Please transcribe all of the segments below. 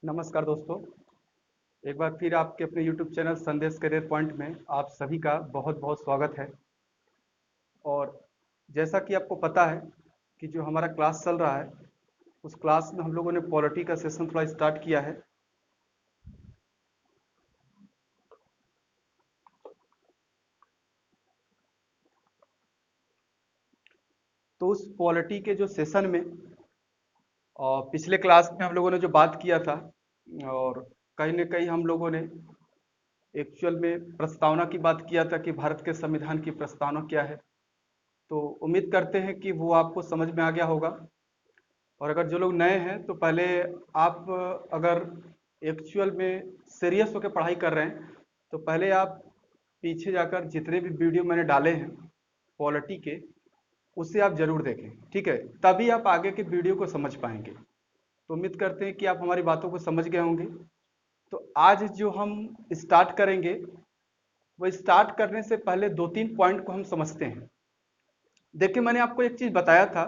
नमस्कार दोस्तों। एक बार फिर आपके अपने YouTube चैनल संदेश करियर पॉइंट में आप सभी का बहुत बहुत स्वागत है। और जैसा कि आपको पता है कि जो हमारा क्लास चल रहा है उस क्लास में हम लोगों ने पॉलिटी का सेशन थोड़ा स्टार्ट किया है। तो उस पॉलिटी के जो सेशन में पिछले क्लास में हम लोगों ने जो बात किया था और कहीं न कहीं हम लोगों ने एक्चुअल में प्रस्तावना की बात किया था कि भारत के संविधान की प्रस्तावना क्या है। तो उम्मीद करते हैं कि वो आपको समझ में आ गया होगा। और अगर जो लोग नए हैं तो पहले आप अगर एक्चुअल में सीरियस होकर पढ़ाई कर रहे हैं तो पहले आप पीछे जाकर जितने भी वीडियो मैंने डाले हैं पॉलिटी के उसे आप जरूर देखें, ठीक है? तभी आप आगे के वीडियो को समझ पाएंगे। तो उम्मीद करते हैं कि आप हमारी बातों को समझ गए होंगे। तो आज जो हम स्टार्ट करेंगे वो स्टार्ट करने से पहले दो तीन पॉइंट को हम समझते हैं। देखिए, मैंने आपको एक चीज बताया था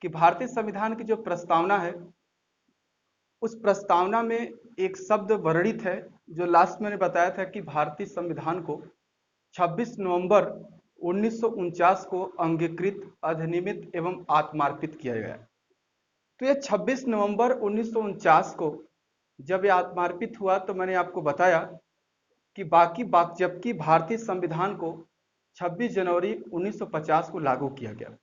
कि भारतीय संविधान की जो प्रस्तावना है उस प्रस्तावना में एक शब्द वर्णित है जो लास्ट मैंने बताया था कि भारतीय संविधान को 26 नवंबर 1949 को अंगीकृत, अधिनियमित एवं आत्मार्पित किया गया। तो ये 26 नवंबर 1949 को जब ये आत्मार्पित हुआ तो मैंने आपको बताया कि जबकि भारतीय संविधान को 26 जनवरी 1950 को लागू किया गया।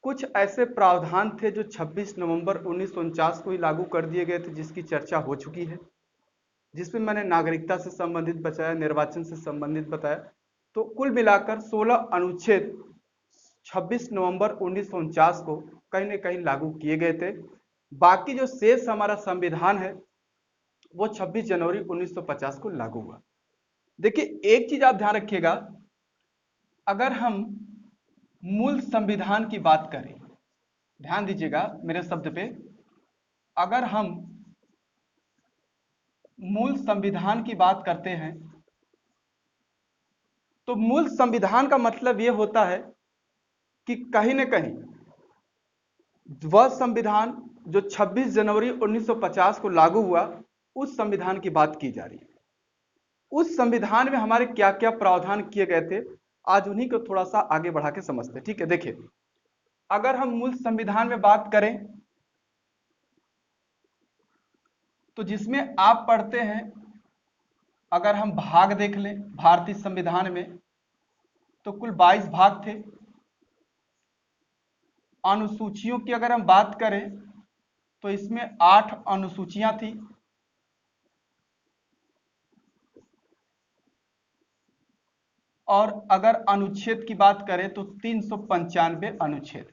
कुछ ऐसे प्रावधान थे जो 26 नवंबर 1949 को ही लागू कर दिए गए थे, जिसकी चर्चा हो चुकी है, जिसमें मैंने नागरिकता से संबंधित बताया, निर्वाचन से संबंधित बताया। तो कुल मिलाकर 16 अनुच्छेद 26 नवंबर 1949 को कहीं न कहीं लागू किए गए थे। बाकी जो शेष हमारा संविधान है वो 26 जनवरी 1950 को लागू हुआ। देखिए, एक चीज आप ध्यान रखिएगा, अगर हम मूल संविधान की बात करें, ध्यान दीजिएगा मेरे शब्द पे, अगर हम मूल संविधान की बात करते हैं तो मूल संविधान का मतलब यह होता है कि कहीं न कहीं वह संविधान जो 26 जनवरी 1950 को लागू हुआ उस संविधान की बात की जा रही है। उस संविधान में हमारे क्या क्या प्रावधान किए गए थे, आज उन्हीं को थोड़ा सा आगे बढ़ा के समझते हैं, ठीक है? देखिए, अगर हम मूल संविधान में बात करें तो जिसमें आप पढ़ते हैं, अगर हम भाग देख लें भारतीय संविधान में तो कुल 22 भाग थे। अनुसूचियों की अगर हम बात करें तो इसमें 8 अनुसूचियां थी। और अगर अनुच्छेद की बात करें तो 395 अनुच्छेद।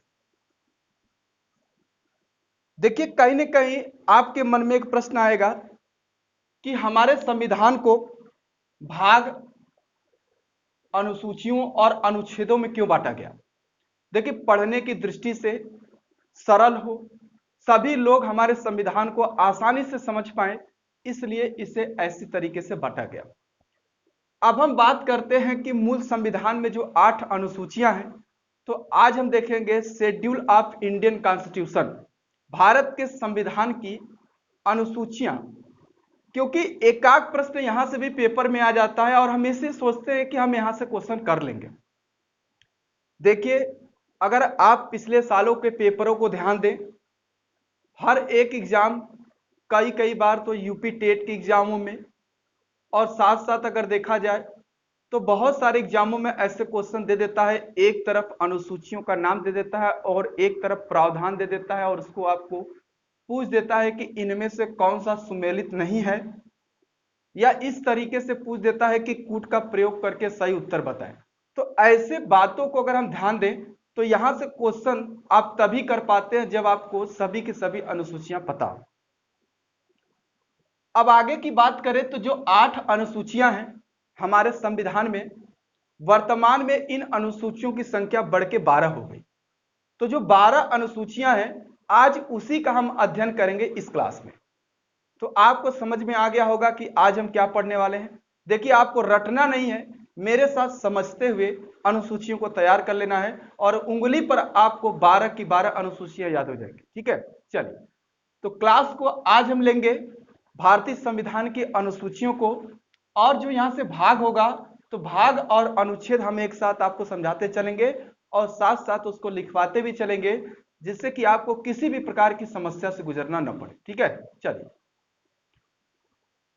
देखिए, कहीं न कहीं आपके मन में एक प्रश्न आएगा कि हमारे संविधान को भाग, अनुसूचियों और अनुच्छेदों में क्यों बांटा गया? देखिए, पढ़ने की दृष्टि से सरल हो, सभी लोग हमारे संविधान को आसानी से समझ पाए, इसलिए इसे ऐसी तरीके से बांटा गया। अब हम बात करते हैं कि मूल संविधान में जो 8 अनुसूचियां हैं, तो आज हम देखेंगे schedule of Indian constitution, Bharat के संविधान की अनुसूचियां। क्योंकि एकाक प्रश्न यहां से भी पेपर में आ जाता है और हम इसे सोचते हैं कि हम यहां से क्वेश्चन कर लेंगे। देखिए, अगर आप पिछले सालों के पेपरों को ध्यान दें, हर एक एग्जाम, कई बार तो यूपी टेट के एग्जामों में और साथ साथ अगर देखा जाए तो बहुत सारे एग्जामों में ऐसे क्वेश्चन दे देता है, एक तरफ अनुसूचियों का नाम दे देता है और एक तरफ प्रावधान दे देता है और उसको आपको पूछ देता है कि इनमें से कौन सा सुमेलित नहीं है, या इस तरीके से पूछ देता है कि कूट का प्रयोग करके सही उत्तर बताएं। तो ऐसे बातों को अगर हम ध्यान दें तो यहां से क्वेश्चन आप तभी कर पाते हैं जब आपको सभी की सभी अनुसूचियां पता हो। अब आगे की बात करें तो जो 8 अनुसूचियां हैं हमारे संविधान में, वर्तमान में इन अनुसूचियों की संख्या बढ़ के 12 हो गई। तो जो 12 अनुसूचियां हैं आज उसी का हम अध्ययन करेंगे इस क्लास में। तो आपको समझ में आ गया होगा कि आज हम क्या पढ़ने वाले हैं। देखिए, आपको रटना नहीं है, मेरे साथ समझते हुए अनुसूचियों को तैयार कर लेना है और उंगली पर आपको 12 की 12 अनुसूचियां याद हो जाएंगी, ठीक है? चलिए, तो क्लास को आज हम लेंगे भारतीय संविधान की अनुसूचियों को, और जो यहाँ से भाग होगा तो भाग और अनुच्छेद हम एक साथ आपको समझाते चलेंगे और साथ साथ उसको लिखवाते भी चलेंगे, जिससे कि आपको किसी भी प्रकार की समस्या से गुजरना न पड़े। ठीक है, चलिए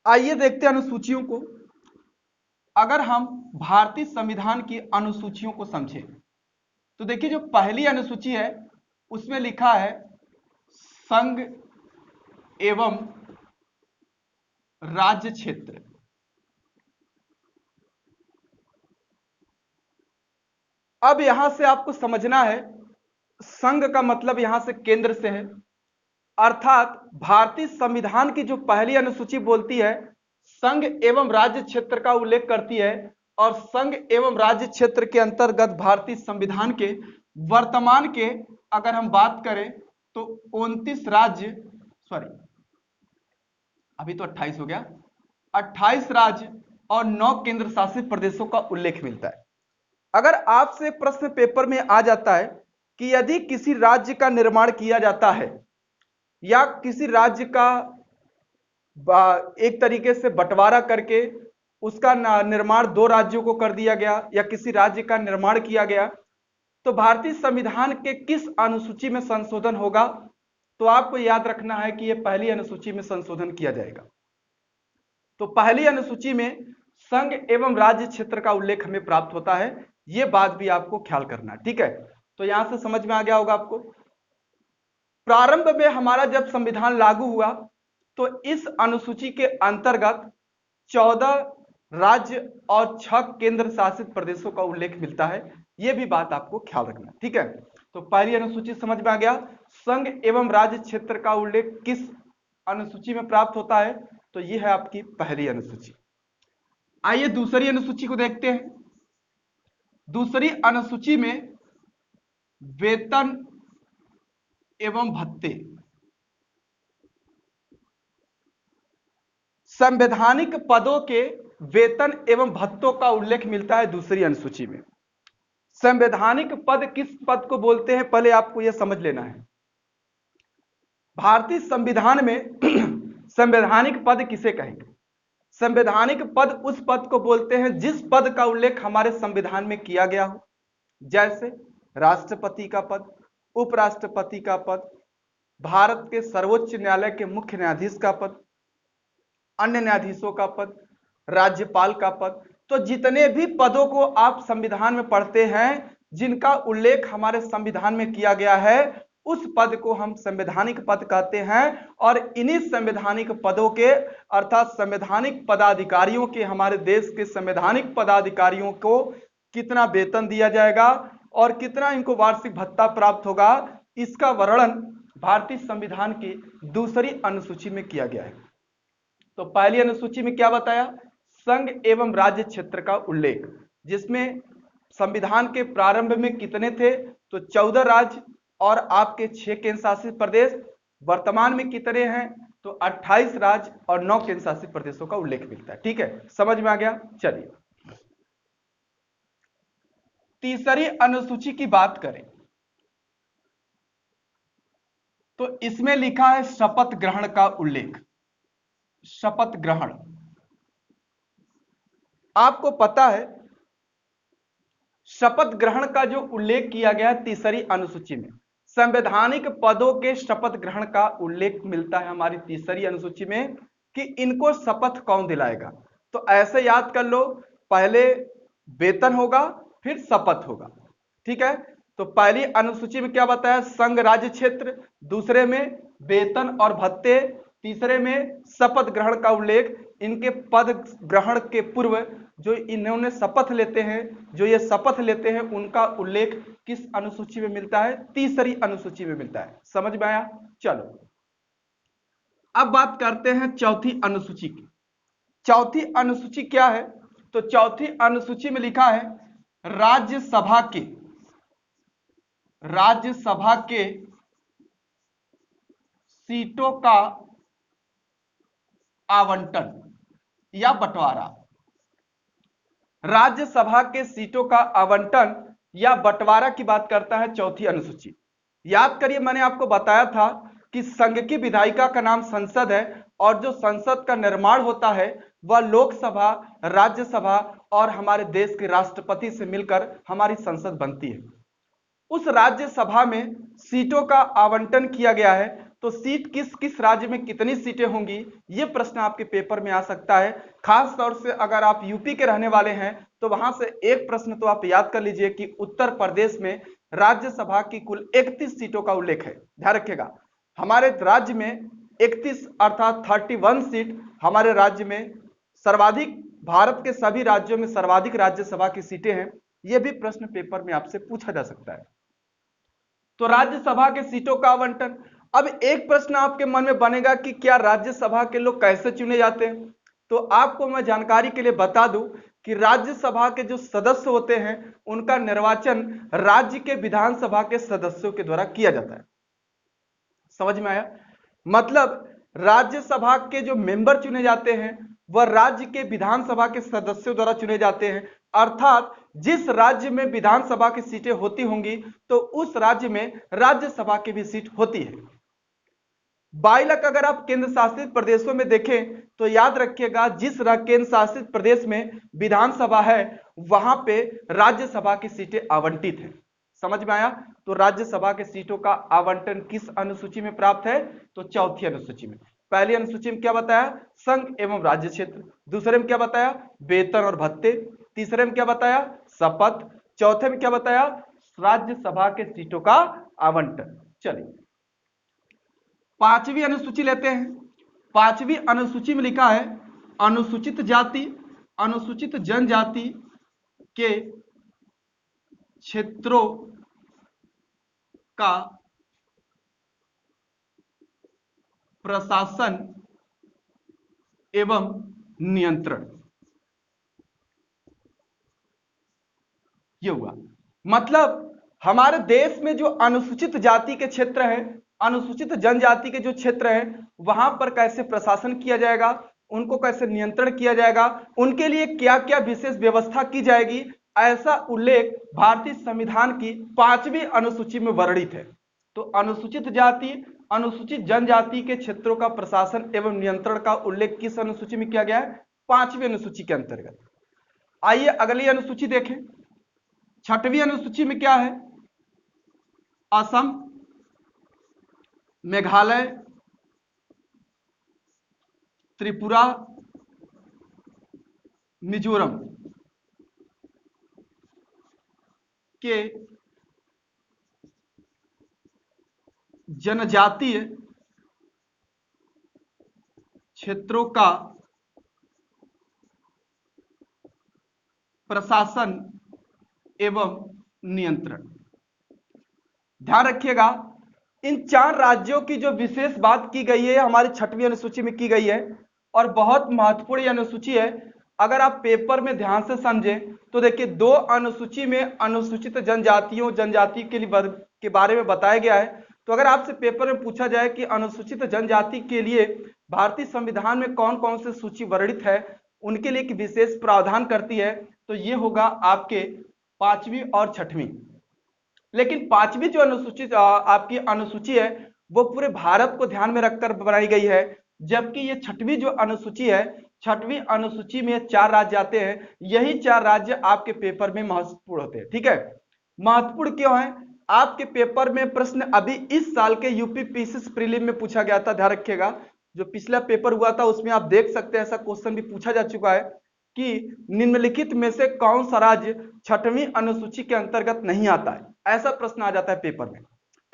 आइए देखते हैं अनुसूचियों को। अगर हम भारतीय संविधान की अनुसूचियों को समझें तो देखिए, जो पहली अनुसूची है उसमें लिखा है संघ एवं राज्य क्षेत्र। अब यहां से आपको समझना है, संघ का मतलब यहां से केंद्र से है, अर्थात भारतीय संविधान की जो पहली अनुसूची बोलती है संघ एवं राज्य क्षेत्र का उल्लेख करती है, और संघ एवं राज्य क्षेत्र के अंतर्गत भारतीय संविधान के वर्तमान के अगर हम बात करें तो 29 राज्य, अभी तो 28 हो गया, 28 राज्य और 9 केंद्र शासित प्रदेशों का उल्लेख मिलता है। अगर आपसे प्रश्न पेपर में आ जाता है कि यदि किसी राज्य का निर्माण किया जाता है या किसी राज्य का एक तरीके से बंटवारा करके उसका निर्माण 2 राज्यों को कर दिया गया या किसी राज्य का निर्माण किया गया, तो भारतीय संविधान के किस अनुसूची में संशोधन होगा, तो आपको याद रखना है कि यह पहली अनुसूची में संशोधन किया जाएगा। तो पहली अनुसूची में संघ एवं राज्य क्षेत्र का उल्लेख हमें प्राप्त होता है, यह बात भी आपको ख्याल करना है। ठीक है, तो यहां से समझ में आ गया होगा आपको। प्रारंभ में हमारा जब संविधान लागू हुआ तो इस अनुसूची के अंतर्गत 14 राज्य और 6 केंद्र शासित प्रदेशों का उल्लेख मिलता है, यह भी बात आपको ख्याल रखना है। ठीक है, तो पहली अनुसूची समझ में आ गया। संघ एवं राज्य क्षेत्र का उल्लेख किस अनुसूची में प्राप्त होता है, तो यह है आपकी पहली अनुसूची। आइए दूसरी अनुसूची को देखते हैं। दूसरी अनुसूची में वेतन एवं भत्ते, संवैधानिक पदों के वेतन एवं भत्तों का उल्लेख मिलता है दूसरी अनुसूची में। संवैधानिक पद किस पद को बोलते हैं, पहले आपको यह समझ लेना है। भारतीय संविधान में संवैधानिक पद किसे कहेंगे? संवैधानिक पद उस पद को बोलते हैं जिस पद का उल्लेख हमारे संविधान में किया गया हो, जैसे राष्ट्रपति का पद, उपराष्ट्रपति का पद, भारत के सर्वोच्च न्यायालय के मुख्य न्यायाधीश का पद, अन्य न्यायाधीशों का पद, राज्यपाल का पद। तो जितने भी पदों को आप संविधान में पढ़ते हैं जिनका उल्लेख हमारे संविधान में किया गया है, उस पद को हम संवैधानिक पद कहते हैं। और इन्हीं संवैधानिक पदों के अर्थात संवैधानिक पदाधिकारियों के, हमारे देश के संवैधानिक पदाधिकारियों को कितना वेतन दिया जाएगा और कितना इनको वार्षिक भत्ता प्राप्त होगा, इसका वर्णन भारतीय संविधान की दूसरी अनुसूची में किया गया है। तो पहली अनुसूची में क्या बताया? संघ एवं राज्य क्षेत्र का उल्लेख, जिसमें संविधान के प्रारंभ में कितने थे, तो 14 राज्य और आपके 6 केंद्र शासित प्रदेश। वर्तमान में कितने हैं, तो 28 राज्य और 9 केंद्र शासित प्रदेशों का उल्लेख मिलता है। ठीक है, समझ में आ गया। चलिए तीसरी अनुसूची की बात करें तो इसमें लिखा है शपथ ग्रहण का उल्लेख। शपथ ग्रहण, आपको पता है शपथ ग्रहण का जो उल्लेख किया गया है तीसरी अनुसूची में, संवैधानिक पदों के शपथ ग्रहण का उल्लेख मिलता है हमारी तीसरी अनुसूची में कि इनको शपथ कौन दिलाएगा। तो ऐसे याद कर लो, पहले वेतन होगा फिर शपथ होगा। ठीक है, तो पहली अनुसूची में क्या बताया? संघ राज्य क्षेत्र, दूसरे में वेतन और भत्ते, तीसरे में शपथ ग्रहण का उल्लेख। इनके पद ग्रहण के पूर्व जो इन्होंने शपथ लेते हैं, जो ये शपथ लेते हैं, उनका उल्लेख किस अनुसूची में मिलता है? तीसरी अनुसूची में मिलता है। समझ में आया? चलो अब बात करते हैं चौथी अनुसूची की। चौथी अनुसूची क्या है? तो चौथी अनुसूची में लिखा है राज्यसभा के सीटों का आवंटन या बंटवारा। राज्यसभा के सीटों का आवंटन या बंटवारा की बात करता है चौथी अनुसूची। याद करिए, मैंने आपको बताया था कि संघ की विधायिका का नाम संसद है और जो संसद का निर्माण होता है वह लोकसभा, राज्यसभा और हमारे देश के राष्ट्रपति से मिलकर हमारी संसद बनती है। उस राज्यसभा में सीटों का आवंटन किया गया है, तो सीट किस किस राज्य में कितनी सीटें होंगी, यह प्रश्न आपके पेपर में आ सकता है। खास तौर से अगर आप यूपी के रहने वाले हैं तो वहां से एक प्रश्न तो आप याद कर लीजिए कि उत्तर प्रदेश में राज्यसभा की कुल 31 सीटों का उल्लेख है। ध्यान रखिएगा, हमारे राज्य में 31 अर्थात 31 सीट हमारे राज्य में सर्वाधिक, भारत के सभी राज्यों में सर्वाधिक राज्यसभा की सीटें हैं। यह भी प्रश्न पेपर में आपसे पूछा जा सकता है। तो राज्यसभा के सीटों का आवंटन, अब एक प्रश्न आपके मन में बनेगा कि क्या राज्यसभा के लोग कैसे चुने जाते हैं। तो आपको मैं जानकारी के लिए बता दूं कि राज्यसभा के जो सदस्य होते हैं उनका निर्वाचन राज्य के विधानसभा के सदस्यों के द्वारा किया जाता है। समझ में आया? मतलब राज्यसभा के जो मेंबर चुने जाते हैं वह राज्य के विधानसभा के सदस्यों द्वारा चुने जाते हैं, अर्थात जिस राज्य में विधानसभा की सीटें होती होंगी तो उस राज्य में राज्यसभा की भी सीट होती है। 22 अगर आप केंद्र शासित प्रदेशों में देखें तो याद रखिएगा, जिस केंद्र शासित प्रदेश में विधानसभा है वहां पे राज्यसभा की सीटें आवंटित हैं। समझ में आया? तो राज्यसभा के सीटों का आवंटन किस अनुसूची में प्राप्त है? तो चौथी अनुसूची में। पहली अनुसूची में क्या बताया? संघ एवं राज्य क्षेत्र। दूसरे में क्या बताया? वेतन और भत्ते। तीसरे में क्या बताया? शपथ। चौथे में क्या बताया? राज्यसभा के सीटों का आवंटन। चलिए पांचवी अनुसूची लेते हैं। पांचवी अनुसूची में लिखा है अनुसूचित जाति, अनुसूचित जनजाति के क्षेत्रों का प्रशासन एवं नियंत्रण। ये हुआ, मतलब हमारे देश में जो अनुसूचित जाति के क्षेत्र हैं, अनुसूचित जनजाति के जो क्षेत्र हैं वहां पर कैसे प्रशासन किया जाएगा, उनको कैसे नियंत्रण किया जाएगा, उनके लिए क्या क्या विशेष व्यवस्था की जाएगी, ऐसा उल्लेख भारतीय संविधान की 5वीं अनुसूची में वर्णित है। तो अनुसूचित जाति, अनुसूचित जनजाति के क्षेत्रों का प्रशासन एवं नियंत्रण का उल्लेख किस अनुसूची में किया गया है? 5वीं अनुसूची के अंतर्गत। आइए अगली अनुसूची देखें। 6वीं अनुसूची में क्या है? असम, मेघालय, त्रिपुरा, मिजोरम के जनजातीय क्षेत्रों का प्रशासन एवं नियंत्रण। ध्यान रखिएगा, इन 4 राज्यों की जो विशेष बात की गई है हमारी 6वीं अनुसूची में की गई है और बहुत महत्वपूर्ण अनुसूची है। अगर आप पेपर में ध्यान से समझें तो देखिए 2 अनुसूची में अनुसूचित जनजातियों, जनजाति के लिए के बारे में बताया गया है। तो अगर आपसे पेपर में पूछा जाए कि अनुसूचित जनजाति के लिए भारतीय संविधान में कौन कौन से सूची वर्णित है, उनके लिए एक विशेष प्रावधान करती है, तो ये होगा आपके 5वीं और 6वीं। लेकिन 5वीं जो अनुसूचित आपकी अनुसूची है वो पूरे भारत को ध्यान में रखकर बनाई गई है, जबकि ये 6वीं जो अनुसूची है, 6वीं अनुसूची में 4 राज्य आते हैं। यही 4 राज्य आपके पेपर में महत्वपूर्ण होते हैं। ठीक है, महत्वपूर्ण क्यों है? आपके पेपर में प्रश्न अभी इस साल के यूपी पीसीएस प्रीलिम में पूछा गया था। ध्यान रखिएगा, जो पिछला पेपर हुआ था उसमें आप देख सकते हैं ऐसा क्वेश्चन भी पूछा जा चुका है कि निम्नलिखित में से कौन सा राज्य 6वीं अनुसूची के अंतर्गत नहीं आता है, ऐसा प्रश्न आ जाता है पेपर में।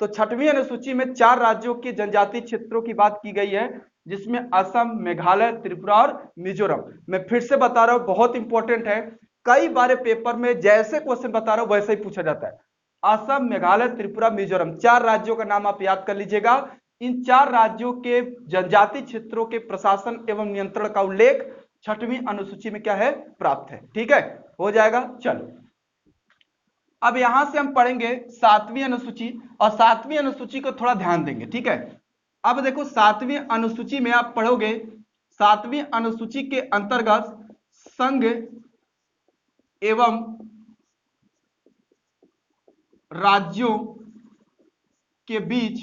तो 6वीं अनुसूची में 4 राज्यों के जनजातीय क्षेत्रों की बात की गई है, जिसमें असम, मेघालय, त्रिपुरा और मिजोरम। मैं फिर से बता रहा हूं, बहुत इंपॉर्टेंट है, कई बार पेपर में जैसे क्वेश्चन बता रहा हूं वैसे ही पूछा जाता है। असम, मेघालय, त्रिपुरा, मिजोरम, 4 राज्यों का नाम आप याद कर लीजिएगा। इन 4 राज्यों के जनजातीय क्षेत्रों के प्रशासन एवं नियंत्रण का उल्लेख 6वीं अनुसूची में क्या है? प्राप्त है। ठीक है, हो जाएगा। चलो अब यहां से हम पढ़ेंगे 7वीं अनुसूची, और 7वीं अनुसूची को थोड़ा ध्यान देंगे। ठीक है, अब देखो 7वीं अनुसूची में आप पढ़ोगे, 7वीं अनुसूची के अंतर्गत संघ एवं राज्यों के बीच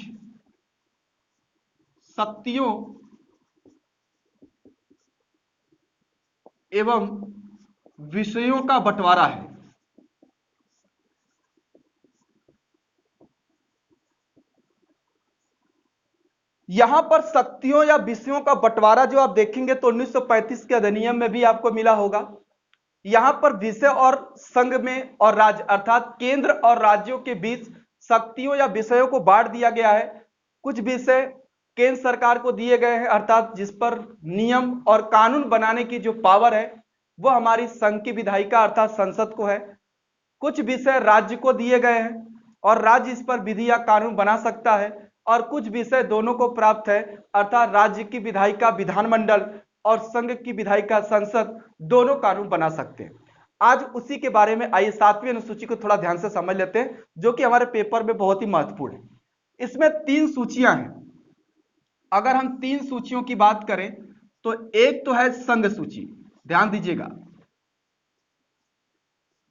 शक्तियों एवं विषयों का बंटवारा है। यहां पर शक्तियों या विषयों का बंटवारा जो आप देखेंगे तो 1935 के अधिनियम में भी आपको मिला होगा। यहां पर विषय और संघ में और राज्य अर्थात केंद्र और राज्यों के बीच शक्तियों या विषयों को बांट दिया गया है। कुछ विषय केंद्र सरकार को दिए गए हैं अर्थात जिस पर नियम और कानून बनाने की जो पावर है वो हमारी संघ की विधायिका अर्थात संसद को है। कुछ विषय राज्य को दिए गए हैं और राज्य इस पर विधि या कानून बना सकता है, और कुछ विषय दोनों को प्राप्त है अर्थात राज्य की विधायिका विधानमंडल और संघ की विधायिका संसद दोनों कानून बना सकते हैं। आज उसी के बारे में आइए 7वीं अनुसूची को थोड़ा ध्यान से समझ लेते हैं जो कि हमारे पेपर में बहुत ही महत्वपूर्ण है। इसमें 3 सूचियां हैं। अगर हम 3 सूचियों की बात करें तो एक तो है संघ सूची, ध्यान दीजिएगा,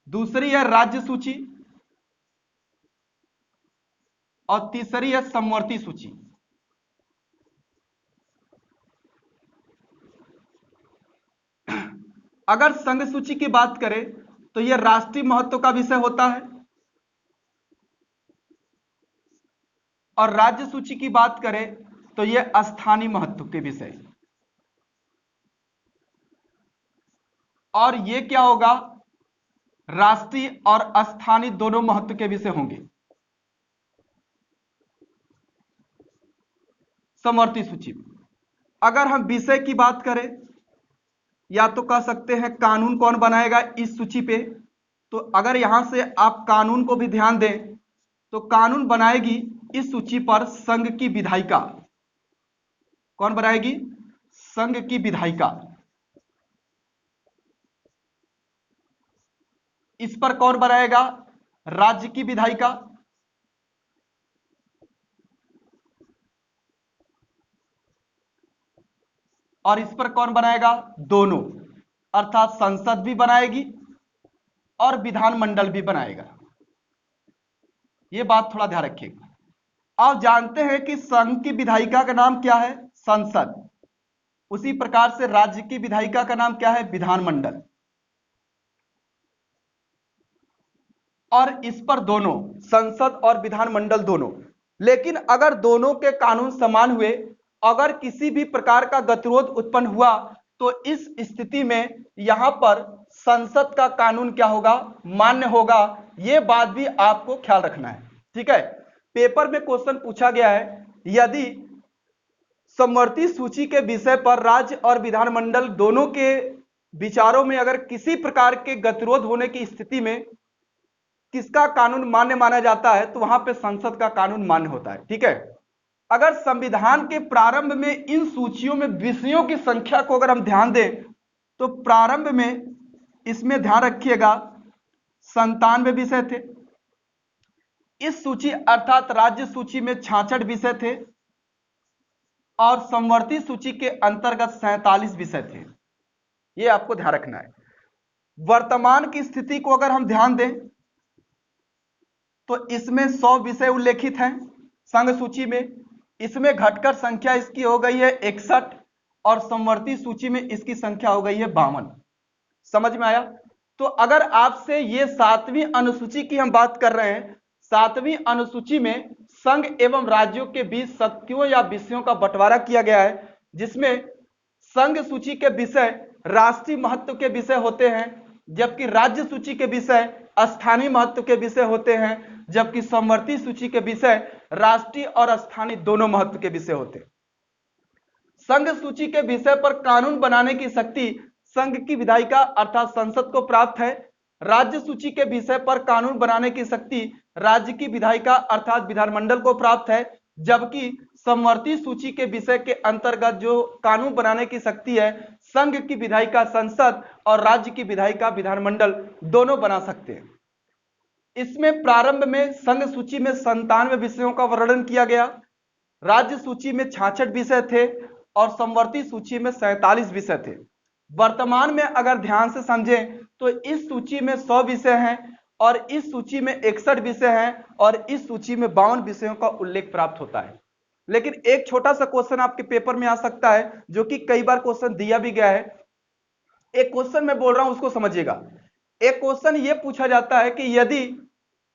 दूसरी है राज्य सूची और तीसरी है समवर्ती सूची। अगर संघ सूची की बात करें तो यह राष्ट्रीय महत्व का विषय होता है, और राज्य सूची की बात करें तो यह स्थानीय महत्व के विषय। और यह क्या होगा, राष्ट्रीय और स्थानीय दोनों महत्व के विषय होंगे। समवर्ती सूची में अगर हम विषय की बात करें या तो कह सकते हैं कानून कौन बनाएगा इस सूची पे, तो अगर यहां से आप कानून को भी ध्यान दें तो कानून बनाएगी इस सूची पर संघ की विधायिका। कौन बनाएगी, संघ की विधायिका। इस पर कौन बनाएगा, राज्य की विधायिका। और इस पर कौन बनाएगा, दोनों, अर्थात संसद भी बनाएगी और विधानमंडल भी बनाएगा। यह बात थोड़ा ध्यान रखिएगा। आप जानते हैं कि संघ की विधायिका का नाम क्या है, संसद। उसी प्रकार से राज्य की विधायिका का नाम क्या है, विधानमंडल। और इस पर दोनों, संसद और विधानमंडल दोनों। लेकिन अगर दोनों के कानून समान हुए, अगर किसी भी प्रकार का गतिरोध उत्पन्न हुआ तो इस स्थिति में यहां पर संसद का कानून क्या होगा, मान्य होगा। यह बात भी आपको ख्याल रखना है, ठीक है। पेपर में क्वेश्चन पूछा गया है, यदि समवर्ती सूची के विषय पर राज्य और विधानमंडल दोनों के विचारों में अगर किसी प्रकार के गतिरोध होने की स्थिति में किसका कानून मान्य माना जाता है, तो वहां पे संसद का कानून मान्य होता है, ठीक है। अगर संविधान के प्रारंभ में इन सूचियों में विषयों की संख्या को अगर हम ध्यान दें तो प्रारंभ में इसमें ध्यान रखिएगा 97 विषय थे। इस सूची अर्थात राज्य सूची में 66 विषय थे और समवर्ती सूची के अंतर्गत 47 विषय थे। यह आपको ध्यान रखना है। वर्तमान की स्थिति को अगर हम ध्यान दें तो इसमें 100 विषय उल्लेखित हैं संघ सूची में। इसमें घटकर संख्या इसकी हो गई है 61 और समवर्ती सूची में इसकी संख्या हो गई है 52। समझ में आया। तो अगर आपसे ये 7वीं अनुसूची की हम बात कर रहे हैं, 7वीं अनुसूची में संघ एवं राज्यों के बीच शक्तियों या विषयों का बंटवारा किया गया है, जिसमें संघ सूची के विषय राष्ट्रीय महत्व के विषय होते हैं, जबकि राज्य सूची के विषय स्थानीय महत्व के विषय होते हैं, जबकि समवर्ती सूची के विषय राष्ट्रीय और स्थानीय दोनों महत्व के विषय होते हैं। संघ सूची के विषय पर कानून बनाने की शक्ति संघ की विधायिका अर्थात संसद को प्राप्त है। राज्य सूची के विषय पर कानून बनाने की शक्ति राज्य की विधायिका अर्थात विधानमंडल को प्राप्त है, जबकि समवर्ती सूची के विषय के अंतर्गत जो कानून बनाने की शक्ति है संघ की विधायिका संसद और राज्य की विधायिका विधानमंडल दोनों बना सकते हैं। इसमें प्रारंभ में संघ सूची में 97 विषयों का वर्णन किया गया, राज्य सूची में 66 विषय थे और समवर्ती सूची में 47 विषय थे। वर्तमान में अगर ध्यान से समझें तो इस सूची में 100 विषय हैं और इस सूची में 61 विषय हैं और इस सूची में 52 विषयों का उल्लेख प्राप्त होता है। लेकिन एक छोटा सा क्वेश्चन आपके पेपर में आ सकता है, जो कि कई बार क्वेश्चन दिया भी गया है। एक क्वेश्चन मैं बोल रहा हूं, उसको समझिएगा। एक क्वेश्चन ये पूछा जाता है कि यदि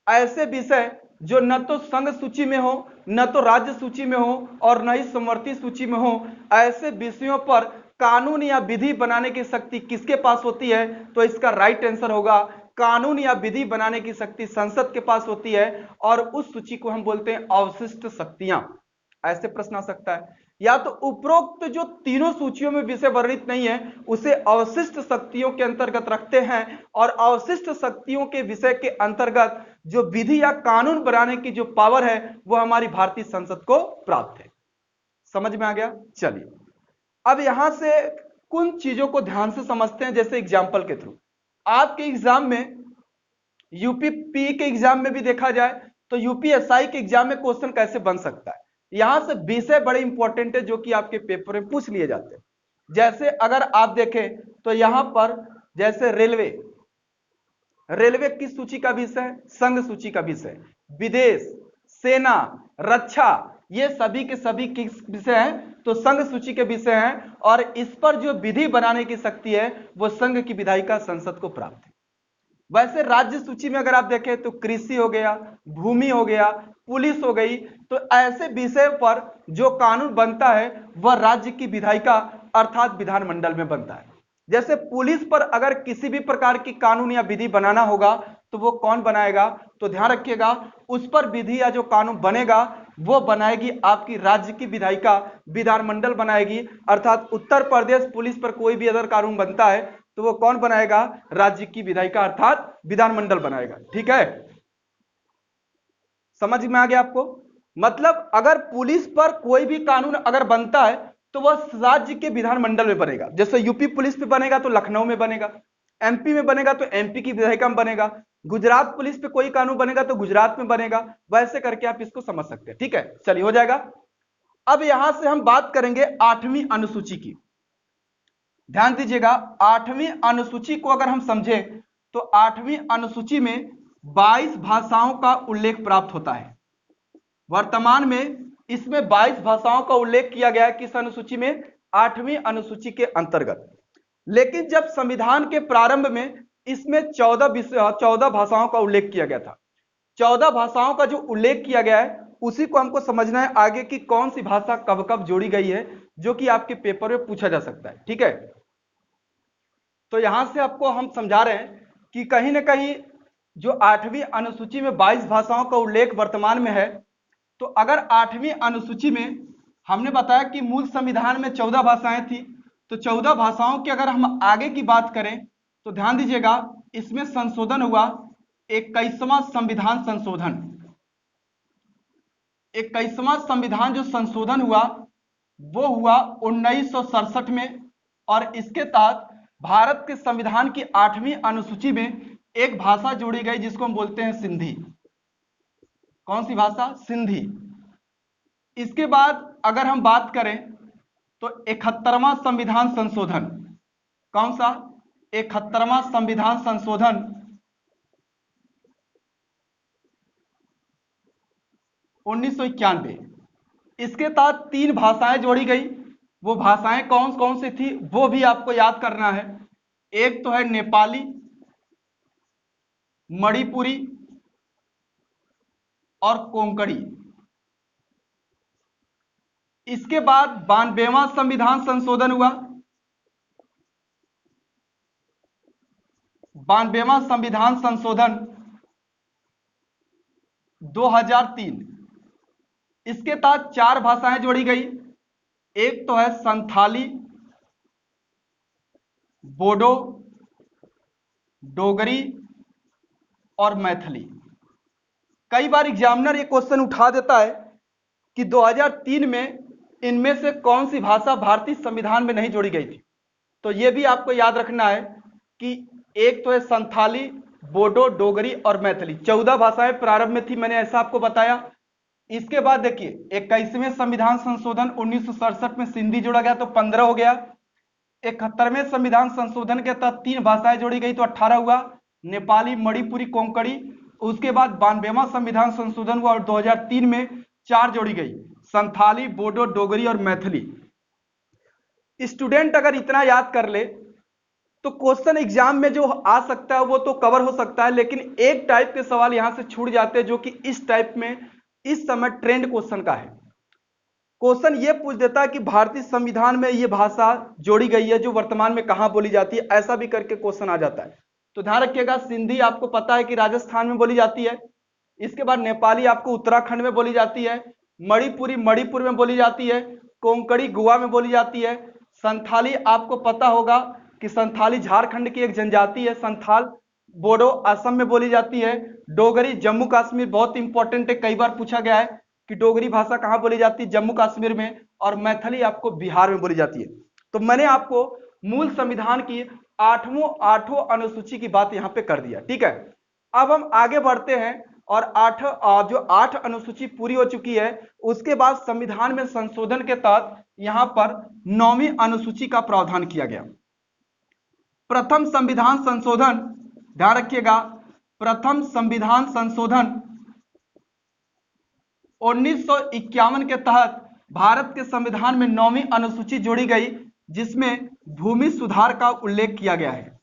ऐसे विषय जो न तो संघ सूची में हो, न तो राज्य सूची में हो और न ही समवर्ती सूची में हो, ऐसे विषयों पर कानून या विधि बनाने की शक्ति किसके पास होती है, तो इसका राइट आंसर होगा कानून या विधि बनाने की शक्ति संसद के पास होती है, और उस सूची को हम बोलते हैं अवशिष्ट शक्तियां। ऐसे प्रश्न आ सकता है, या तो उपरोक्त जो तीनों सूचियों में विषय वर्णित नहीं है उसे अवशिष्ट शक्तियों के अंतर्गत रखते हैं, और अवशिष्ट शक्तियों के विषय के अंतर्गत जो विधि या कानून बनाने की जो पावर है वो हमारी भारतीय संसद को प्राप्त है। समझ में आ गया? चलिए अब यहां से कुछ चीजों को ध्यान से समझते हैं, जैसे एग्जाम्पल के थ्रू। आपके एग्जाम में यूपीपी के एग्जाम में भी देखा जाए तो यूपीएसआई के एग्जाम में क्वेश्चन कैसे बन सकता है, यहां से विषय बड़े इंपॉर्टेंट है जो कि आपके पेपर में पूछ लिए जाते हैं। जैसे अगर आप देखें तो यहां पर जैसे रेलवे, रेलवे किस सूची का विषय है? संघ सूची का विषय। विदेश, सेना, रक्षा, ये सभी के सभी किस विषय हैं? तो संघ सूची के विषय हैं, और इस पर जो विधि बनाने की शक्ति है वो संघ की विधायिका संसद को प्राप्त है। वैसे राज्य सूची में अगर आप देखें तो कृषि हो गया, भूमि हो गया, पुलिस हो गई, तो ऐसे विषय पर जो कानून बनता है वह राज्य की विधायिका अर्थात विधानमंडल में बनता है। जैसे पुलिस पर अगर किसी भी प्रकार की कानून या विधि बनाना होगा तो वो कौन बनाएगा? तो ध्यान रखिएगा, उस पर विधि या जो कानून बनेगा वो बनाएगी आपकी राज्य की विधायिका, विधानमंडल बनाएगी। अर्थात उत्तर प्रदेश पुलिस पर कोई भी अगर कानून बनता है तो वो कौन बनाएगा? राज्य की विधायिका अर्थात विधानमंडल बनाएगा। ठीक है, समझ में आ गया आपको? मतलब अगर पुलिस पर कोई भी कानून अगर बनता है तो वह राज्य के विधानमंडल में बनेगा। जैसे यूपी पुलिस पे बनेगा तो लखनऊ में बनेगा, एमपी में बनेगा तो एमपी की विधायिका में बनेगा, गुजरात पुलिस पे कोई कानून बनेगा तो गुजरात में बनेगा। वैसे करके आप इसको समझ सकते हैं। ठीक है, चलिए हो जाएगा। अब यहां से हम बात करेंगे 8वीं अनुसूची की। ध्यान दीजिएगा, 8वीं अनुसूची को अगर हम समझे तो 8वीं अनुसूची में 22 भाषाओं का उल्लेख प्राप्त होता है। वर्तमान में इसमें 22 भाषाओं का उल्लेख किया गया है। किस अनुसूची में? 8वीं अनुसूची के अंतर्गत। लेकिन जब संविधान के प्रारंभ में इसमें 14 भाषाओं का उल्लेख किया गया था। 14 भाषाओं का जो उल्लेख किया गया है उसी को हमको समझना है आगे की कौन सी भाषा कब कब जोड़ी गई है, जो कि आपके पेपर में पूछा जा सकता है। ठीक है, तो यहां से आपको हम समझा रहे हैं कि कहीं ना कहीं जो 8वीं अनुसूची में 22 भाषाओं का उल्लेख वर्तमान में है, तो अगर 8वीं अनुसूची में हमने बताया कि मूल संविधान में 14 भाषाएं थी, तो 14 भाषाओं की अगर हम आगे की बात करें तो ध्यान दीजिएगा, इसमें संशोधन हुआ 21वां संविधान संशोधन। 21वां संविधान जो संशोधन हुआ वो हुआ 1967 में, और इसके तहत भारत के संविधान की 8वीं अनुसूची में एक भाषा जोड़ी गई जिसको हम बोलते हैं सिंधी। कौन सी भाषा? सिंधी। इसके बाद अगर हम बात करें तो 71वां संविधान संशोधन। कौन सा? 71वां संविधान संशोधन 1991। इसके तहत 3 भाषाएं जोड़ी गई। वो भाषाएं कौन कौन सी थी वो भी आपको याद करना है। एक तो है नेपाली, मणिपुरी और कोंकणी। इसके बाद 92वां संविधान संशोधन हुआ। 92वां संविधान संशोधन 2003। इसके तहत 4 भाषाएं जोड़ी गई। एक तो है संथाली, बोडो, डोगरी और मैथिली। कई बार एग्जामिनर ये क्वेश्चन उठा देता है कि 2003 में इनमें से कौन सी भाषा भारतीय संविधान में नहीं जोड़ी गई थी। तो ये भी आपको याद रखना है कि एक तो है संथाली, बोडो, डोगरी और मैथिली। 14 भाषाएं प्रारंभ में थी, मैंने ऐसा आपको बताया। इसके बाद देखिए 21वें संविधान संशोधन 1967 में सिंधी जोड़ा गया तो 15 हो गया। 71वें संविधान संशोधन के तहत 3 भाषाएं जोड़ी गई तो 18 हुआ, नेपाली, मणिपुरी, कोंकणी। उसके बाद 92वां संविधान संशोधन हुआ और 2003 में 4 जोड़ी गई, संथाली, बोडो, डोगरी और मैथिली। स्टूडेंट अगर इतना याद कर ले तो क्वेश्चन एग्जाम में जो आ सकता है वो तो कवर हो सकता है, लेकिन एक टाइप के सवाल यहां से छूट जाते हैं जो कि इस टाइप में इस समय ट्रेंड क्वेश्चन का है। क्वेश्चन ये पूछ देता है कि भारतीय संविधान में ये भाषा जोड़ी गई है जो वर्तमान में कहां बोली जाती है, ऐसा भी करके क्वेश्चन आ जाता है। तो ध्यान रखिएगा, सिंधी आपको पता है कि राजस्थान में बोली जाती है, इसके बाद नेपाली आपको उत्तराखंड में बोली जाती है, मणिपुरी मणिपुर में बोली जाती है, कोंकणी गोवा में बोली जाती है, संथाली आपको पता होगा कि संथाली झारखंड की एक जनजाति है, संथाल बोडो असम में बोली जाती है, डोगरी जम्मू कश्मीर, बहुत इंपॉर्टेंट है, कई बार पूछा गया है कि डोगरी भाषा कहां बोली जाती है, जम्मू कश्मीर में, और मैथिली आपको बिहार में बोली जाती है। तो मैंने आपको मूल संविधान की आठों अनुसूची की बात यहां पे कर दिया, ठीक है। अब हम आगे बढ़ते हैं और जो 8 अनुसूची पूरी हो चुकी है, उसके बाद संविधान में संशोधन के तहत यहां पर 9वीं अनुसूची का प्रावधान किया गया। प्रथम संविधान संशोधन, ध्यान रखिएगा, प्रथम संविधान संशोधन 1951 के तहत भारत के संविधान में 9वीं अनुसूची जोड़ी गई, जिसमें भूमि सुधार का उल्लेख किया गया है।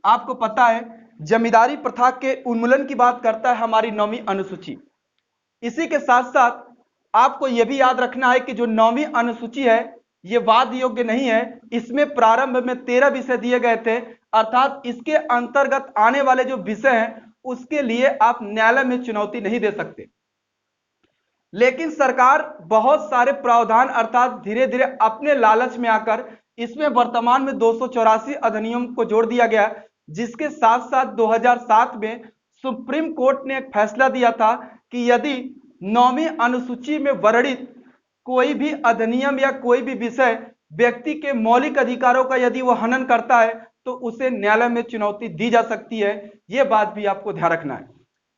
आपको पता है जमींदारी प्रथा के उन्मूलन की बात करता है हमारी 9वीं अनुसूची। इसी के साथ साथ आपको यह भी याद रखना है कि जो 9वीं अनुसूची है ये वाद योग्य नहीं है, इसमें प्रारंभ में 13 विषय दिए गए थे, अर्थात इसके अंतर्गत आने वाले जो विषय हैं उसके लिए आप न्यायालय में चुनौती नहीं दे सकते। लेकिन सरकार बहुत सारे प्रावधान अर्थात धीरे धीरे अपने लालच में आकर इसमें वर्तमान में 284 अधिनियम को जोड़ दिया गया, जिसके साथ साथ 2007 में सुप्रीम कोर्ट ने एक फैसला दिया था कि यदि 9वीं अनुसूची में वर्णित कोई भी अधिनियम या कोई भी विषय व्यक्ति के मौलिक अधिकारों का यदि वह हनन करता है तो उसे न्यायालय में चुनौती दी जा सकती है। यह बात भी आपको ध्यान रखना है।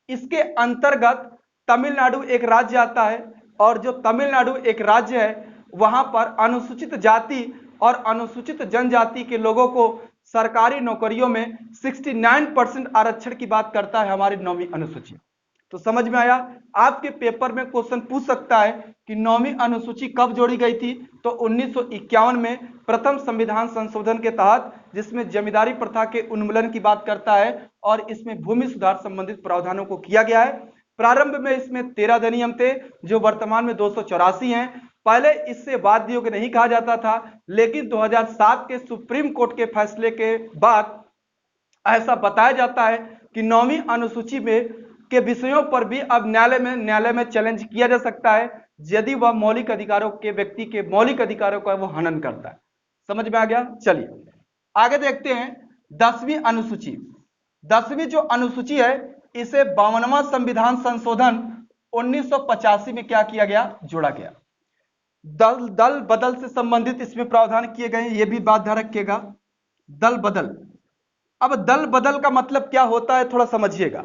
इसके अंतर्गत तमिलनाडु एक राज्य आता है, और जो तमिलनाडु एक राज्य है वहां पर अनुसूचित जाति और अनुसूचित जनजाति के लोगों को सरकारी नौकरियों में 69% आरक्षण की बात करता है हमारी 9वीं अनुसूची। तो समझ में आया, आपके पेपर में क्वेश्चन पूछ सकता है कि 9वीं अनुसूची कब जोड़ी गई थी, तो 1951 में प्रथम संविधान संशोधन के तहत, जिसमें जमींदारी प्रथा के उन्मूलन की बात करता है और इसमें भूमि सुधार संबंधित प्रावधानों को किया गया है। प्रारंभ में इसमें 13 अधिनियम थे जो वर्तमान में 284 हैं। पहले इससे वाद योग्य नहीं कहा जाता था, लेकिन 2007 के सुप्रीम कोर्ट के फैसले के बाद ऐसा बताया जाता है कि 9वीं अनुसूची में के विषयों पर भी अब न्यायालय में चैलेंज किया जा सकता है यदि वह मौलिक अधिकारों के व्यक्ति के मौलिक अधिकारों का वो हनन करता है। समझ में आ गया। चलिए आगे देखते हैं 10वीं अनुसूची। 10वीं जो अनुसूची है इसे 52वां संविधान संशोधन 1985 में क्या किया गया, जोड़ा गया। दल बदल से संबंधित इसमें प्रावधान किए गए, ये भी बात ध्यान रखिएगा। दल बदल, अब दल बदल का मतलब क्या होता है थोड़ा समझिएगा।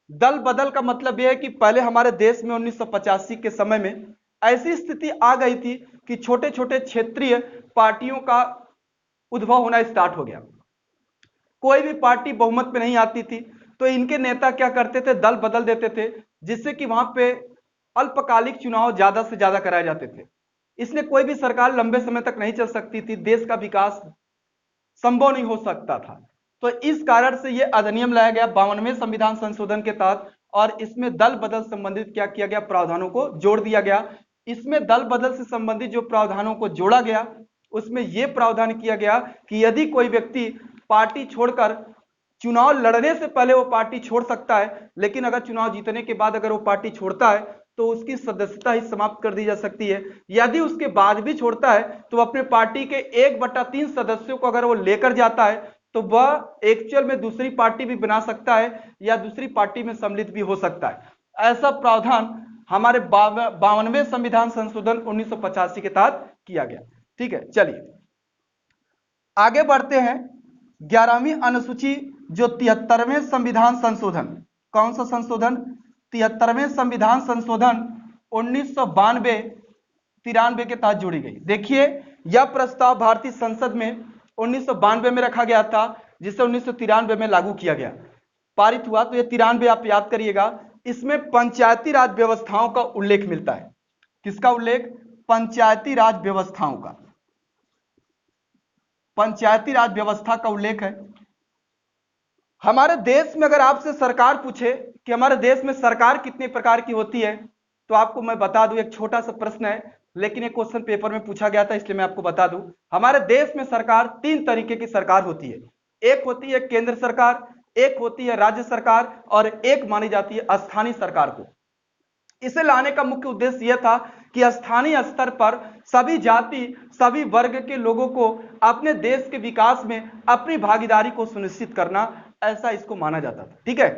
दल बदल का मतलब यह है कि पहले हमारे देश में 1985 के समय में ऐसी स्थिति आ गई थी कि छोटे छोटे क्षेत्रीय पार्टियों का उद्भव होना स्टार्ट हो गया। कोई भी पार्टी बहुमत में नहीं आती थी, तो इनके नेता क्या करते थे, दल बदल देते थे, जिससे कि वहां पे अल्पकालिक चुनाव ज्यादा से ज्यादा कराए जाते थे। इसलिए कोई भी सरकार लंबे समय तक नहीं चल सकती थी, देश का विकास संभव नहीं हो सकता था। तो इस कारण से यह अधिनियम लाया गया 52वें संविधान संशोधन के तहत, और इसमें दल बदल संबंधित क्या किया गया, प्रावधानों को जोड़ दिया गया। इसमें दल बदल से संबंधित जो प्रावधानों को जोड़ा गया उसमें यह प्रावधान किया गया कि यदि कोई व्यक्ति पार्टी छोड़कर चुनाव लड़ने से पहले वो पार्टी छोड़ सकता है, लेकिन अगर चुनाव जीतने के बाद अगर वो पार्टी छोड़ता है तो उसकी सदस्यता ही समाप्त कर दी जा सकती है। यदि उसके बाद भी छोड़ता है तो अपने पार्टी के 1/3 सदस्यों को अगर वो लेकर जाता है तो वह एक्चुअल में दूसरी पार्टी भी बना सकता है या दूसरी पार्टी में सम्मिलित भी हो सकता है। ऐसा प्रावधान हमारे 52वें संविधान संशोधन 1985 के तहत किया गया। ठीक है, चलिए आगे बढ़ते हैं। 11वीं अनुसूची जो 73वें संविधान संशोधन, कौन सा संशोधन, 73वें संविधान संशोधन 1992-93 के तहत जोड़ी गई। देखिए यह प्रस्ताव भारतीय संसद में 1992 में रखा गया था, जिसे 1993 में लागू किया गया, पारित हुआ। तो ये 93 आप याद करिएगा। इसमें पंचायती राज व्यवस्थाओं का उल्लेख मिलता है। किसका उल्लेख? पंचायती राज व्यवस्थाओं का, पंचायती राज व्यवस्था का उल्लेख है। हमारे देश में अगर आपसे सरकार पूछे कि हमारे देश में सरकार कितने प्रकार की होती है, तो आपको मैं बता दूं, एक छोटा सा प्रश्न है लेकिन एक क्वेश्चन पेपर में पूछा गया था इसलिए मैं आपको बता दूं। हमारे देश में सरकार 3 तरीके की सरकार होती है। एक होती है केंद्र सरकार, एक होती है राज्य सरकार और एक मानी जाती है स्थानीय सरकार को। इसे लाने का मुख्य उद्देश्य यह था कि स्थानीय स्तर पर सभी जाति सभी वर्ग के लोगों को अपने देश के विकास में अपनी भागीदारी को सुनिश्चित करना, ऐसा इसको माना जाता था। ठीक है,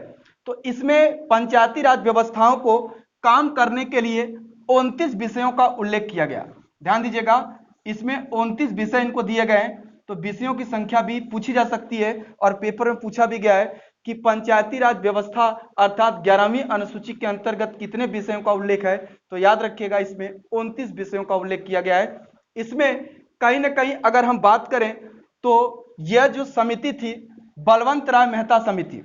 तो इसमें पंचायती राज व्यवस्थाओं को काम करने के लिए 29 विषयों का उल्लेख किया गया। ध्यान दीजिएगा, इसमें 29 विषय इनको दिए गए हैं। तो विषयों की संख्या भी पूछी जा सकती है और पेपर में पूछा भी गया है कि पंचायती राज व्यवस्था अर्थात 11वीं अनुसूची के अंतर्गत कितने विषयों का उल्लेख है। तो याद रखिएगा, इसमें 29 विषयों का उल्लेख किया गया है। इसमें कहीं ना कहीं अगर हम बात करें तो यह जो समिति थी बलवंत राय मेहता समिति,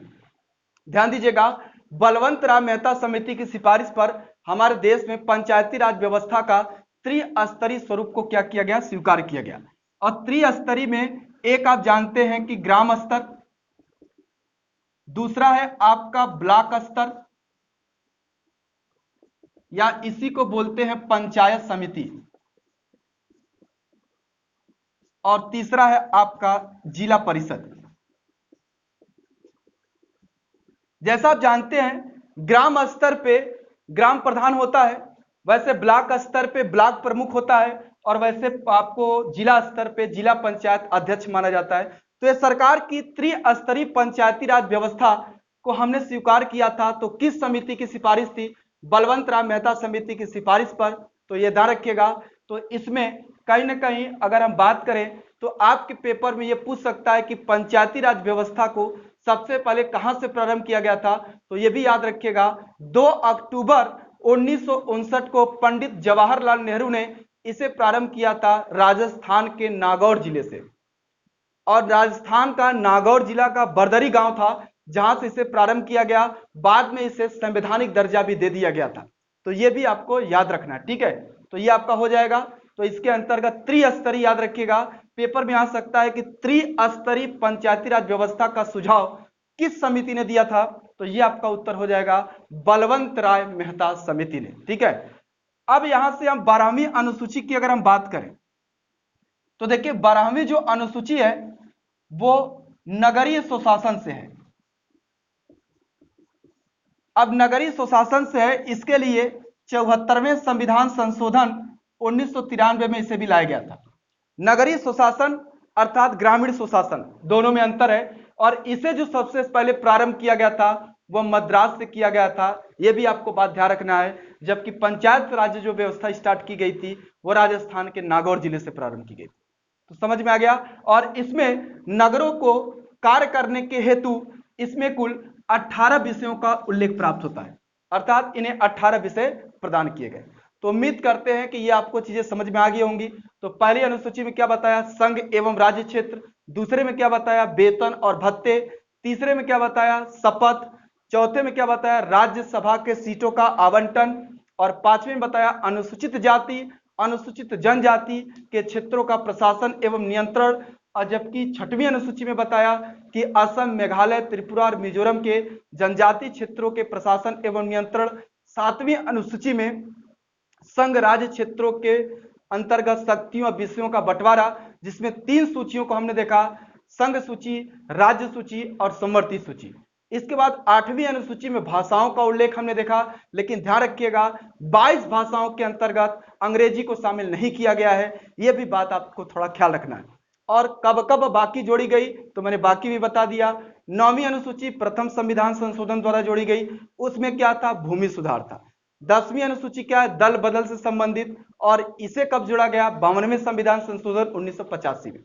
ध्यान दीजिएगा, बलवंत राय मेहता समिति की सिफारिश पर हमारे देश में पंचायती राज व्यवस्था का त्रिस्तरीय स्वरूप को क्या किया गया? स्वीकार किया गया। और त्रिस्तरीय में एक आप जानते हैं कि ग्राम स्तर, दूसरा है आपका ब्लॉक स्तर या इसी को बोलते हैं पंचायत समिति, और तीसरा है आपका जिला परिषद। जैसा आप जानते हैं ग्राम स्तर पे ग्राम प्रधान होता है, वैसे ब्लॉक स्तर पे ब्लॉक प्रमुख होता है और वैसे आपको जिला स्तर पे जिला पंचायत अध्यक्ष माना जाता है। तो ये सरकार की त्रिस्तरीय पंचायती राज व्यवस्था को हमने स्वीकार किया था। तो किस समिति की सिफारिश थी? बलवंत राय मेहता समिति की सिफारिश पर। तो ये ध्यान रखिएगा। तो इसमें कहीं ना कहीं अगर हम बात करें तो आपके पेपर में ये पूछ सकता है कि पंचायती राज व्यवस्था को सबसे पहले कहां से प्रारंभ किया गया था। तो ये भी याद रखिएगा, 2 अक्टूबर 1959 को पंडित जवाहरलाल नेहरू ने इसे प्रारंभ किया था राजस्थान के नागौर जिले से। और राजस्थान का नागौर जिला का बरदरी गांव था जहां से इसे प्रारंभ किया गया। बाद में इसे संवैधानिक दर्जा भी दे दिया गया था। तो ये भी आपको याद रखना है। ठीक है, तो ये आपका हो जाएगा। तो इसके अंतर्गत त्रिस्तरीय याद रखिएगा, पेपर में आ सकता है कि त्रिस्तरीय पंचायती राज व्यवस्था का सुझाव किस समिति ने दिया था। तो ये आपका उत्तर हो जाएगा बलवंत राय मेहता समिति ने। ठीक है, अब यहां से हम 12वीं अनुसूची की अगर हम बात करें तो देखिए 12वीं जो अनुसूची है वो नगरीय सुशासन से है। अब नगरीय सुशासन से है, इसके लिए 74वें संविधान संशोधन 1993 में इसे भी लाया गया था। नगरीय सुशासन अर्थात ग्रामीण सुशासन, दोनों में अंतर है। और इसे जो सबसे पहले प्रारंभ किया गया था वह मद्रास से किया गया था। यह भी आपको बात ध्यान रखना है। जबकि पंचायत राज जो व्यवस्था स्टार्ट की गई थी वो राजस्थान के नागौर जिले से प्रारंभ की गई थी। तो समझ में आ गया। और इसमें नगरों को कार्य करने के हेतु इसमें कुल 18 विषयों का उल्लेख प्राप्त होता है, अर्थात इन्हें 18 विषय प्रदान किए गए। तो उम्मीद करते हैं कि ये आपको चीजें समझ में आ गई होंगी। तो पहली अनुसूची में क्या बताया? संघ एवं राज्य क्षेत्र। दूसरे में क्या बताया? वेतन और भत्ते। तीसरे में क्या बताया? शपथ। चौथे में क्या बताया? राज्यसभा के सीटों का आवंटन। और 5वें में बताया अनुसूचित जाति अनुसूचित जनजाति के क्षेत्रों का प्रशासन एवं नियंत्रण। और जबकि 6वीं अनुसूची में बताया कि असम, मेघालय, त्रिपुरा और मिजोरम के जनजाति क्षेत्रों के प्रशासन एवं नियंत्रण। 7वीं अनुसूची में संघ राज्य क्षेत्रों के अंतर्गत शक्तियों और विषयों का बंटवारा, जिसमें 3 सूचियों को हमने देखा, संघ सूची, राज्य सूची और समवर्ती सूची। इसके बाद 8वीं अनुसूची में भाषाओं का उल्लेख हमने देखा, लेकिन ध्यान रखिएगा 22 भाषाओं के अंतर्गत अंग्रेजी को शामिल नहीं किया गया है। यह भी बात आपको थोड़ा ख्याल रखना है। और कब कब बाकी जोड़ी गई तो मैंने बाकी भी बता दिया। 9वीं अनुसूची प्रथम संविधान संशोधन द्वारा जोड़ी गई, उसमें क्या था? भूमि सुधार था। 10वीं अनुसूची क्या है? दल बदल से संबंधित, और इसे कब जोड़ा गया? 52वें संविधान संशोधन 1985 में।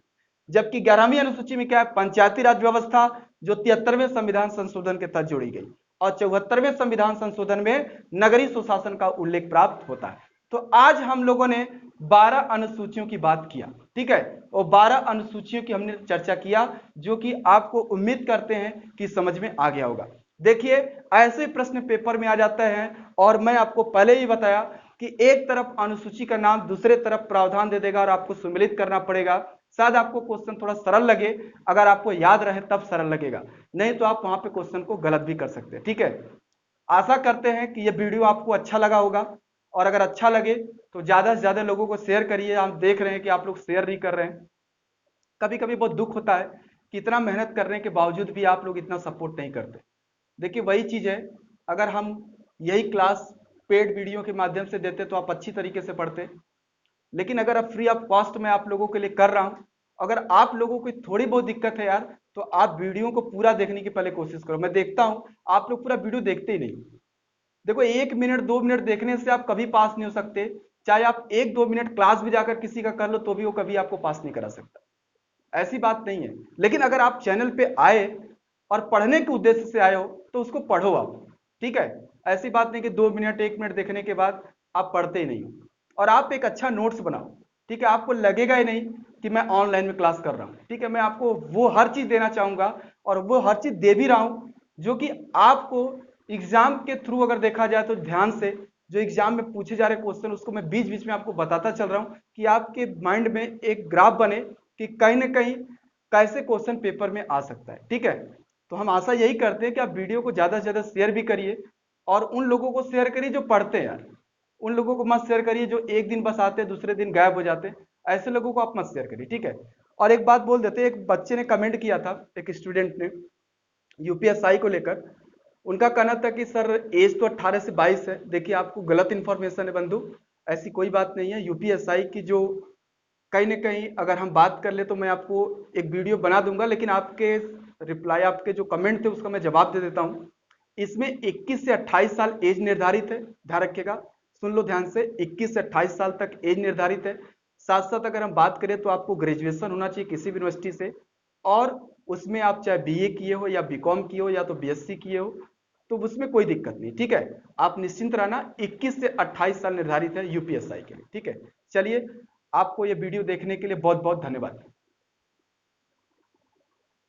जबकि 11वीं अनुसूची में क्या है? पंचायती राज व्यवस्था, जो 73वें संविधान संशोधन के तहत जोड़ी गई। और 74वें संविधान संशोधन में नगरीय सुशासन का उल्लेख प्राप्त होता है। तो आज हम लोगों ने 12 अनुसूचियों की बात किया। ठीक है, और 12 अनुसूचियों की हमने चर्चा किया, जो कि आपको उम्मीद करते हैं कि समझ में आ गया होगा। देखिए ऐसे प्रश्न पेपर में आ जाते हैं, और मैं आपको पहले ही बताया कि एक तरफ अनुसूची का नाम दूसरे तरफ प्रावधान दे देगा और आपको सम्मिलित करना पड़ेगा। शायद आपको क्वेश्चन थोड़ा सरल लगे, अगर आपको याद रहे तब सरल लगेगा, नहीं तो आप वहां पे क्वेश्चन को गलत भी कर सकते हैं। ठीक है, आशा करते हैं कि यह वीडियो आपको अच्छा लगा होगा, और अगर अच्छा लगे तो ज्यादा से ज्यादा लोगों को शेयर करिए। हम देख रहे हैं कि आप लोग शेयर नहीं कर रहे हैं। कभी कभी बहुत दुख होता है कि इतना मेहनत करने के बावजूद भी आप लोग इतना सपोर्ट नहीं करते। देखिए वही चीज है, अगर हम यही क्लास पेड वीडियो के माध्यम से देते तो आप अच्छी तरीके से पढ़ते, लेकिन अगर अब फ्री ऑफ कॉस्ट मैं आप लोगों के लिए कर रहा हूं, अगर आप लोगों को थोड़ी बहुत दिक्कत है यार, तो आप वीडियो को पूरा देखने की पहले कोशिश करो। मैं देखता हूं आप लोग पूरा वीडियो देखते ही नहीं। देखो 1 मिनट 2 मिनट देखने से आप कभी पास नहीं हो सकते, चाहे आप 1-2 मिनट क्लास भी जाकर किसी का कर लो तो भी वो कभी आपको पास नहीं करा सकता, ऐसी बात नहीं है। लेकिन अगर आप चैनल पे आए और पढ़ने के उद्देश्य से आए हो तो उसको पढ़ो आप। ठीक है, ऐसी बात नहीं कि 2 मिनट 1 मिनट देखने के बाद आप पढ़ते ही नहीं हो। और आप एक अच्छा नोट्स बनाओ। ठीक है, आपको लगेगा ही नहीं कि मैं ऑनलाइन में क्लास कर रहा हूँ। ठीक है, मैं आपको वो हर चीज देना चाहूंगा और वो हर चीज दे भी रहा हूँ जो कि आपको एग्जाम के थ्रू अगर देखा जाए तो ध्यान से जो एग्जाम में पूछे जा रहे क्वेश्चन उसको मैं बीच बीच में आपको बताता चल रहा हूँ कि आपके माइंड में एक ग्राफ बने कि कहीं ना कहीं कैसे क्वेश्चन पेपर में आ सकता है। ठीक है, तो हम आशा यही करते हैं कि आप वीडियो को ज्यादा से ज्यादा शेयर भी करिए, और उन लोगों को शेयर करिए जो पढ़ते हैं यार। उन लोगों को मत शेयर करिए जो एक दिन बस आते दूसरे दिन गायब हो जाते, ऐसे लोगों को आप मत शेयर करिए। ठीक है, और एक बात बोल देते, एक बच्चे ने कमेंट किया था, एक स्टूडेंट ने यूपीएसआई को लेकर, उनका कहना था कि सर एज तो 18 से 22 है। देखिए आपको गलत इंफॉर्मेशन है बंधु, ऐसी कोई बात नहीं है। यूपीएसआई की जो कहीं ना कहीं अगर हम बात कर ले तो मैं आपको एक वीडियो बना दूंगा, लेकिन आपके रिप्लाई आपके जो कमेंट थे उसका मैं जवाब दे देता हूं। इसमें 21 से 28 साल एज निर्धारित है, ध्यान रखिएगा, सुन लो ध्यान से, 21 से 28 साल तक एज निर्धारित है। साथ साथ अगर हम बात करें तो आपको ग्रेजुएशन होना चाहिए किसी भी यूनिवर्सिटी से, और उसमें आप चाहे बीए किए हो या बीकॉम किए हो या तो बीएससी किए हो, तो उसमें कोई दिक्कत नहीं। ठीक है, आप निश्चिंत रहना, 21 से 28 साल निर्धारित है यूपीएसआई के लिए। ठीक है, चलिए, आपको ये वीडियो देखने के लिए बहुत बहुत धन्यवाद।